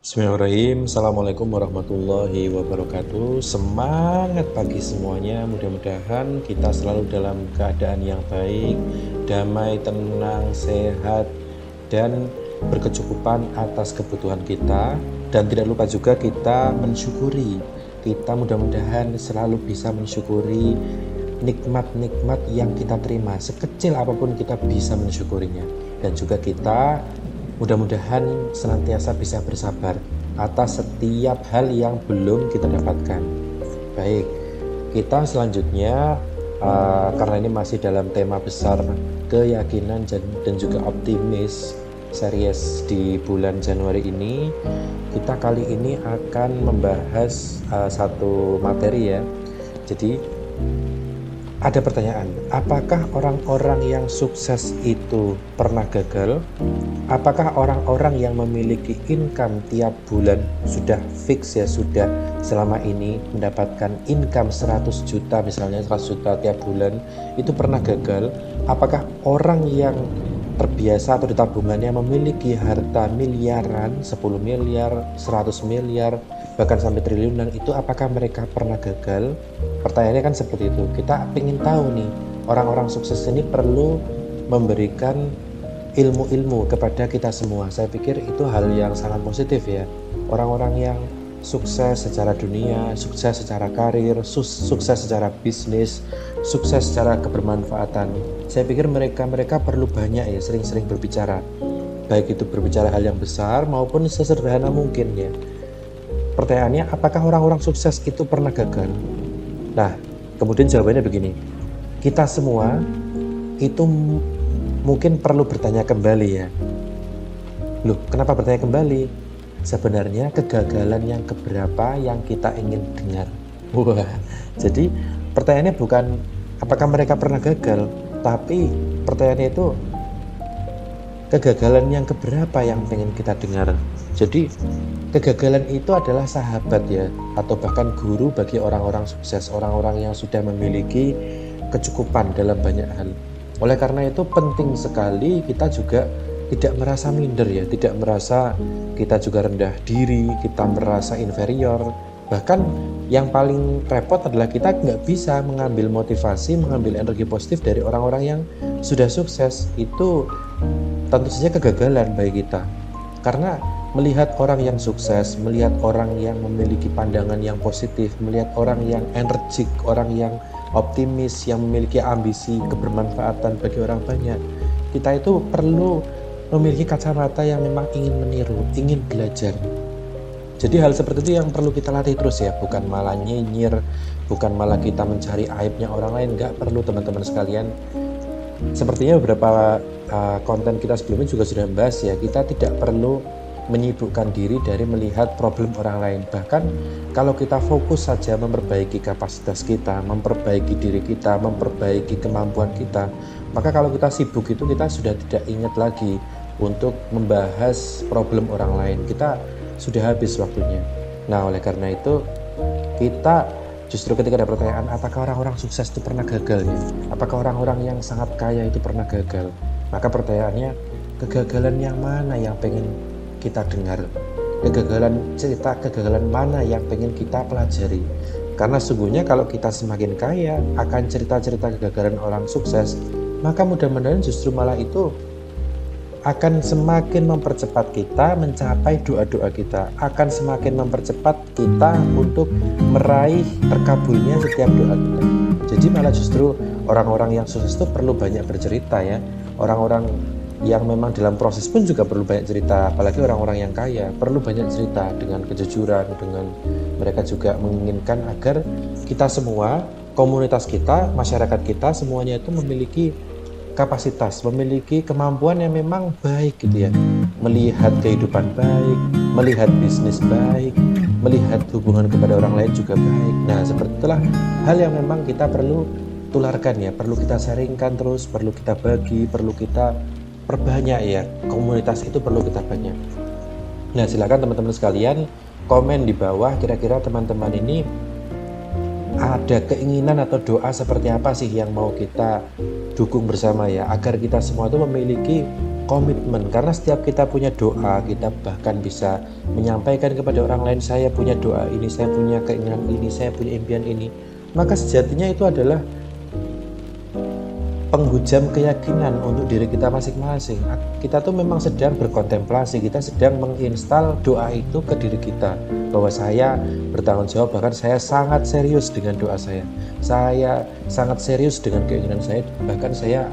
Bismillahirrahmanirrahim. Assalamualaikum warahmatullahi wabarakatuh. Semangat pagi semuanya. Mudah-mudahan kita selalu dalam keadaan yang baik, damai, tenang, sehat, dan berkecukupan atas kebutuhan kita. Dan tidak lupa juga kita mensyukuri. Kita mudah-mudahan selalu bisa mensyukuri nikmat-nikmat yang kita terima. Sekecil apapun kita bisa mensyukurinya. Dan juga kita mudah-mudahan senantiasa bisa bersabar atas setiap hal yang belum kita dapatkan. Baik, kita selanjutnya karena ini masih dalam tema besar keyakinan dan juga optimis series di bulan Januari ini, kita kali ini akan membahas satu materi ya. Jadi ada pertanyaan, apakah orang-orang yang sukses itu pernah gagal? Apakah orang-orang yang memiliki income tiap bulan sudah fix ya, sudah selama ini mendapatkan income 100 juta misalnya 100 juta tiap bulan itu pernah gagal? Apakah orang yang terbiasa atau di tabungannya memiliki harta miliaran, 10 miliar, 100 miliar, bahkan sampai triliunan itu apakah mereka pernah gagal? Pertanyaannya kan seperti itu. Kita ingin tahu nih, orang-orang sukses ini perlu memberikan ilmu-ilmu kepada kita semua. Saya pikir itu hal yang sangat positif ya. Orang-orang yang sukses secara dunia, sukses secara karir, sukses secara bisnis, sukses secara kebermanfaatan. Saya pikir mereka perlu banyak ya, sering-sering berbicara. Baik itu berbicara hal yang besar maupun sesederhana mungkin ya. Pertanyaannya, apakah orang-orang sukses itu pernah gagal? Nah, kemudian jawabannya begini. Kita semua itu mungkin perlu bertanya kembali ya. Loh, kenapa bertanya kembali? Sebenarnya kegagalan yang keberapa yang kita ingin dengar? Wah, jadi pertanyaannya bukan apakah mereka pernah gagal, tapi pertanyaannya itu kegagalan yang keberapa yang pengen kita dengar. Jadi kegagalan itu adalah sahabat ya, atau bahkan guru bagi orang-orang sukses, orang-orang yang sudah memiliki kecukupan dalam banyak hal. Oleh karena itu penting sekali kita juga tidak merasa minder ya, tidak merasa kita juga rendah diri, kita merasa inferior. Bahkan yang paling repot adalah kita nggak bisa mengambil motivasi, mengambil energi positif dari orang-orang yang sudah sukses. Itu tentu saja kegagalan bagi kita. Karena melihat orang yang sukses, melihat orang yang memiliki pandangan yang positif, melihat orang yang energik, orang yang optimis, yang memiliki ambisi kebermanfaatan bagi orang banyak, kita itu perlu memiliki kacamata yang memang ingin meniru, ingin belajar. Jadi hal seperti itu yang perlu kita latih terus ya, bukan malah nyinyir, bukan malah kita mencari aibnya orang lain. Nggak perlu teman-teman sekalian. Sepertinya beberapa konten kita sebelumnya juga sudah membahas ya, kita tidak perlu menyibukkan diri dari melihat problem orang lain. Bahkan kalau kita fokus saja memperbaiki kapasitas kita, memperbaiki diri kita, memperbaiki kemampuan kita, maka kalau kita sibuk itu kita sudah tidak ingat lagi untuk membahas problem orang lain. Kita sudah habis waktunya. Nah, oleh karena itu kita justru ketika ada pertanyaan apakah orang-orang sukses itu pernah gagal ya? Apakah orang-orang yang sangat kaya itu pernah gagal? Maka pertanyaannya, kegagalan yang mana yang pengen kita dengar? Cerita kegagalan mana yang pengen kita pelajari? Karena sungguhnya kalau kita semakin kaya akan cerita-cerita kegagalan orang sukses, maka mudah-mudahan justru malah itu akan semakin mempercepat kita mencapai doa-doa kita, akan semakin mempercepat kita untuk meraih terkabulnya setiap doa kita. Jadi malah justru orang-orang yang sukses itu perlu banyak bercerita ya. Orang-orang yang memang dalam proses pun juga perlu banyak cerita, apalagi orang-orang yang kaya perlu banyak cerita dengan kejujuran, dengan mereka juga menginginkan agar kita semua, komunitas kita, masyarakat kita semuanya itu memiliki kapasitas, memiliki kemampuan yang memang baik gitu ya, melihat kehidupan baik, melihat bisnis baik, melihat hubungan kepada orang lain juga baik. Nah, seperti itulah hal yang memang kita perlu tularkan ya, perlu kita sharingkan terus, perlu kita bagi, perlu kita perbanyak ya, komunitas itu perlu kita banyak. Nah, silakan teman-teman sekalian komen di bawah, kira-kira teman-teman ini ada keinginan atau doa seperti apa sih yang mau kita dukung bersama ya, agar kita semua itu memiliki komitmen. Karena setiap kita punya doa, kita bahkan bisa menyampaikan kepada orang lain, saya punya doa ini, saya punya keinginan ini, saya punya impian ini. Maka sejatinya itu adalah penghujam keyakinan untuk diri kita masing-masing. Kita tuh memang sedang berkontemplasi, kita sedang menginstal doa itu ke diri kita, bahwa saya bertanggung jawab, bahkan saya sangat serius dengan doa saya sangat serius dengan keinginan saya, bahkan saya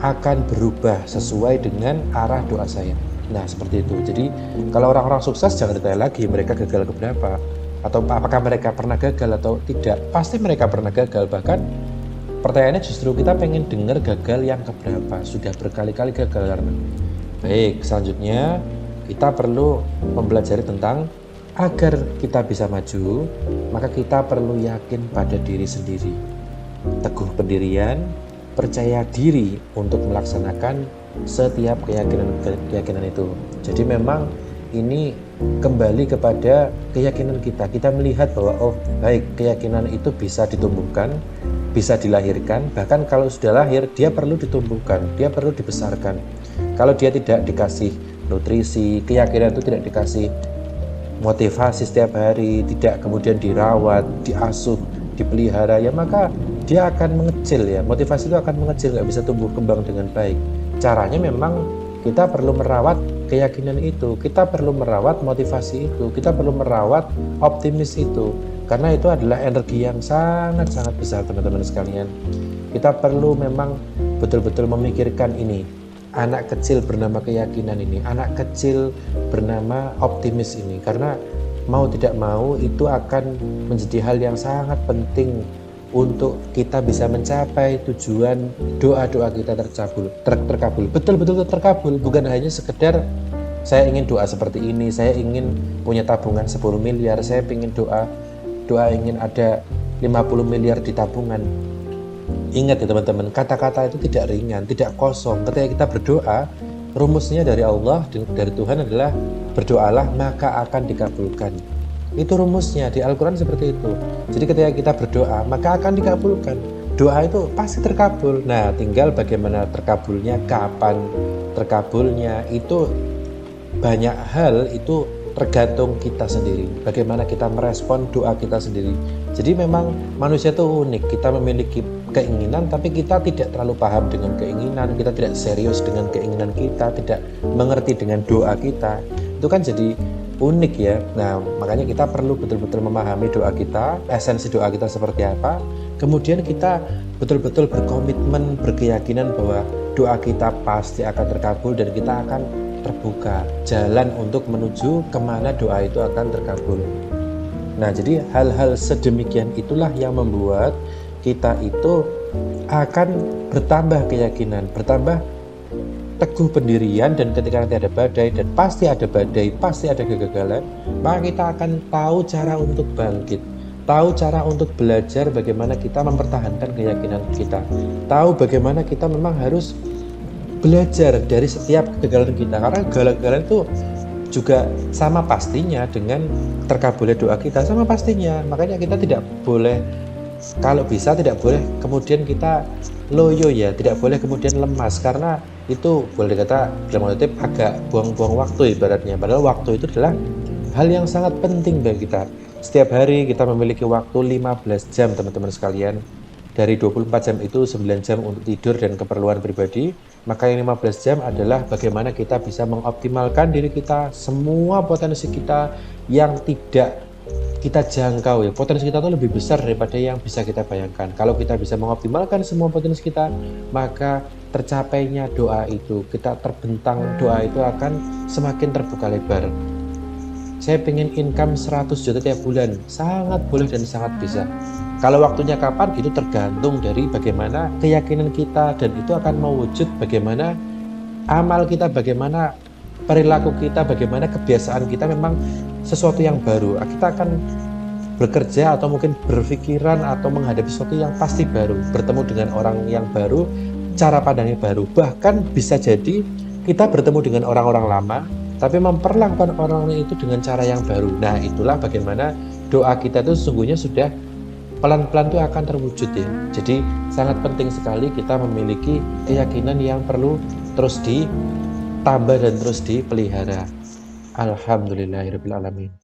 akan berubah sesuai dengan arah doa saya. Nah, seperti itu. Jadi kalau orang-orang sukses jangan ditanya lagi mereka gagal keberapa, atau apakah mereka pernah gagal atau tidak. Pasti mereka pernah gagal, bahkan pertanyaannya justru kita pengen dengar gagal yang keberapa, sudah berkali-kali gagal. Karena baik, selanjutnya kita perlu mempelajari tentang agar kita bisa maju, maka kita perlu yakin pada diri sendiri, teguh pendirian, percaya diri untuk melaksanakan setiap keyakinan itu. Jadi memang ini kembali kepada keyakinan kita. Kita melihat bahwa oh baik, keyakinan itu bisa ditumbuhkan, bisa dilahirkan, bahkan kalau sudah lahir dia perlu ditumbuhkan, dia perlu dibesarkan. Kalau dia tidak dikasih nutrisi, keyakinan itu tidak dikasih motivasi setiap hari, tidak kemudian dirawat, diasuh, dipelihara, ya maka dia akan mengecil ya, motivasi itu akan mengecil, nggak bisa tumbuh kembang dengan baik. Caranya memang kita perlu merawat keyakinan itu, kita perlu merawat motivasi itu, kita perlu merawat optimis itu, karena itu adalah energi yang sangat-sangat besar teman-teman sekalian. Kita perlu memang betul-betul memikirkan ini, anak kecil bernama keyakinan ini, anak kecil bernama optimis ini, karena mau tidak mau itu akan menjadi hal yang sangat penting untuk kita bisa mencapai tujuan doa-doa kita terkabul, betul-betul terkabul, bukan hanya sekedar saya ingin doa seperti ini, saya ingin punya tabungan 10 miliar, saya ingin doa ingin ada 50 miliar di tabungan. Ingat ya teman-teman, kata-kata itu tidak ringan, tidak kosong. Ketika kita berdoa, rumusnya dari Allah, dari Tuhan adalah berdoalah maka akan dikabulkan. Itu rumusnya di Al-Quran seperti itu. Jadi ketika kita berdoa maka akan dikabulkan. Doa itu pasti terkabul. Nah, tinggal bagaimana terkabulnya, kapan terkabulnya, itu banyak hal itu tergantung kita sendiri, bagaimana kita merespon doa kita sendiri. Jadi memang manusia itu unik, kita memiliki keinginan tapi kita tidak terlalu paham dengan keinginan, kita tidak serius dengan keinginan kita, tidak mengerti dengan doa kita. Itu kan jadi unik ya. Nah, makanya kita perlu betul-betul memahami doa kita, esensi doa kita seperti apa. Kemudian kita betul-betul berkomitmen, berkeyakinan bahwa doa kita pasti akan terkabul dan kita akan terbuka jalan untuk menuju kemana doa itu akan terkabul. Nah, jadi hal-hal sedemikian itulah yang membuat kita itu akan bertambah keyakinan, bertambah teguh pendirian, dan ketika nanti ada badai, dan pasti ada badai, pasti ada kegagalan, maka kita akan tahu cara untuk bangkit, tahu cara untuk belajar bagaimana kita mempertahankan keyakinan kita, tahu bagaimana kita memang harus belajar dari setiap kegagalan kita, karena kegagalan itu juga sama pastinya dengan terkabulnya doa kita, sama pastinya. Makanya kita tidak boleh, kalau bisa tidak boleh kemudian kita loyo ya, tidak boleh kemudian lemas, karena itu boleh dikata dalam kutip agak buang-buang waktu ibaratnya. Padahal waktu itu adalah hal yang sangat penting bagi kita. Setiap hari kita memiliki waktu 15 jam teman-teman sekalian. Dari 24 jam itu 9 jam untuk tidur dan keperluan pribadi, maka yang 15 jam adalah bagaimana kita bisa mengoptimalkan diri kita, semua potensi kita yang tidak kita jangkau ya. Potensi kita itu lebih besar daripada yang bisa kita bayangkan. Kalau kita bisa mengoptimalkan semua potensi kita, maka tercapainya doa itu, kita terbentang doa itu akan semakin terbuka lebar. Saya pengen income 100 juta tiap bulan, sangat boleh dan sangat bisa. Kalau waktunya kapan itu tergantung dari bagaimana keyakinan kita, dan itu akan mewujud bagaimana amal kita, bagaimana perilaku kita, bagaimana kebiasaan kita memang sesuatu yang baru. Kita akan bekerja atau mungkin berpikiran atau menghadapi sesuatu yang pasti baru, bertemu dengan orang yang baru, cara pandangnya baru. Bahkan bisa jadi kita bertemu dengan orang-orang lama tapi memperlakukan orang itu dengan cara yang baru. Nah, itulah bagaimana doa kita itu sesungguhnya sudah pelan-pelan itu akan terwujud ya. Jadi sangat penting sekali kita memiliki keyakinan yang perlu terus ditambah dan terus dipelihara. Alhamdulillahirabbil alamin.